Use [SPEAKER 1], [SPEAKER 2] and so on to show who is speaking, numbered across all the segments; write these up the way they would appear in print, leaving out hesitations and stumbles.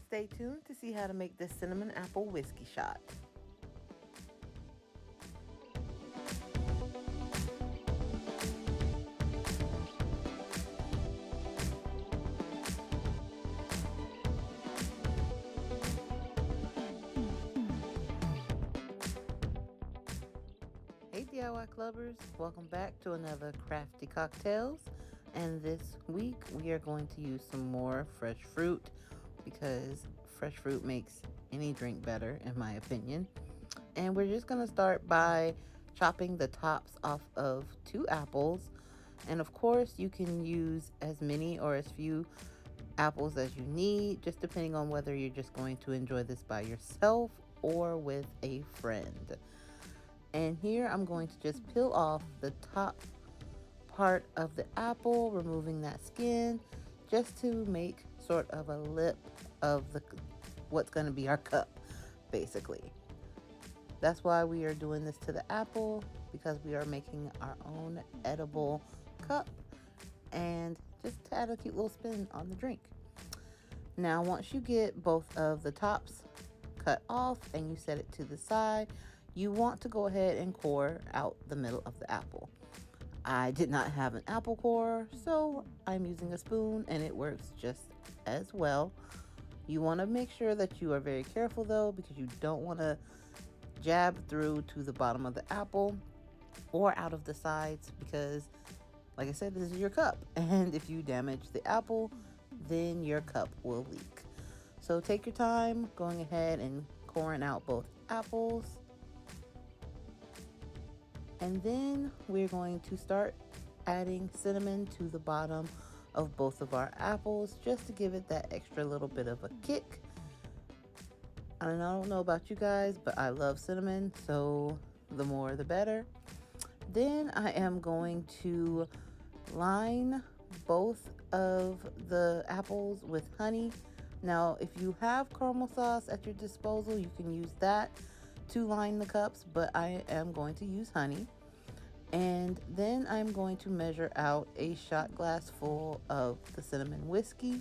[SPEAKER 1] Stay tuned to see how to make this cinnamon apple whiskey shot. Hey DIY Clubbers, welcome back to another Crafty Cocktails. And this week we are going to use some more fresh fruit because fresh fruit makes any drink better in my opinion. And we're just going to start by chopping the tops off of 2 apples. And of course you can use as many or as few apples as you need, just depending on whether you're just going to enjoy this by yourself or with a friend. And here I'm going to just peel off the top part of the apple, removing that skin, just to make sort of a lip of the what's going to be our cup, basically. That's why we are doing this to the apple, because we are making our own edible cup and just to add a cute little spin on the drink. Now, once you get both of the tops cut off and you set it to the side, you want to go ahead and core out the middle of the apple. I did not have an apple core, so I'm using a spoon and it works just as well. You want to make sure that you are very careful though, because you don't want to jab through to the bottom of the apple or out of the sides, because like I said, this is your cup, and if you damage the apple, then your cup will leak. So take your time going ahead and coring out both apples. And then we're going to start adding cinnamon to the bottom of both of our apples, just to give it that extra little bit of a kick. And I don't know about you guys, but I love cinnamon, so the more the better. Then I am going to line both of the apples with honey. Now, if you have caramel sauce at your disposal, you can use that to line the cups, but I am going to use honey. And then I'm going to measure out a shot glass full of the cinnamon whiskey,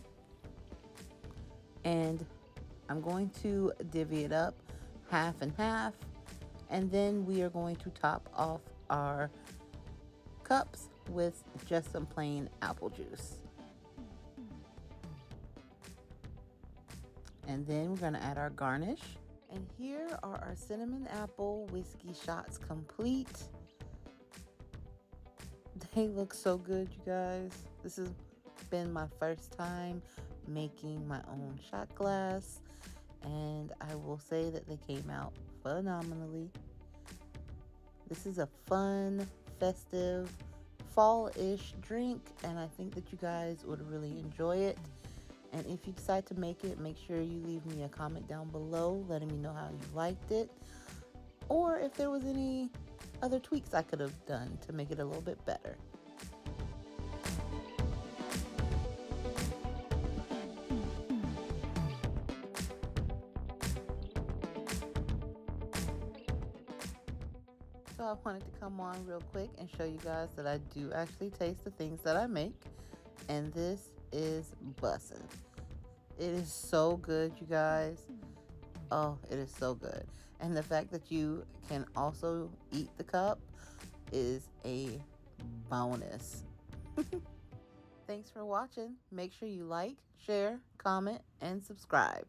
[SPEAKER 1] and I'm going to divvy it up half and half, and then we are going to top off our cups with just some plain apple juice. And then we're going to add our garnish. And here are our cinnamon apple whiskey shots complete. They look so good, you guys. This has been my first time making my own shot glass, and I will say that they came out phenomenally. This is a fun, festive, fall-ish drink, and I think that you guys would really enjoy it. And if you decide to make it, make sure you leave me a comment down below letting me know how you liked it, or if there was any other tweaks I could have done to make it a little bit better. So I wanted to come on real quick and show you guys that I do actually taste the things that I make, and this is bussin'. It is so good, you guys. Oh, it is so good. And the fact that you can also eat the cup is a bonus. Thanks for watching. Make sure you like, share, comment, and subscribe.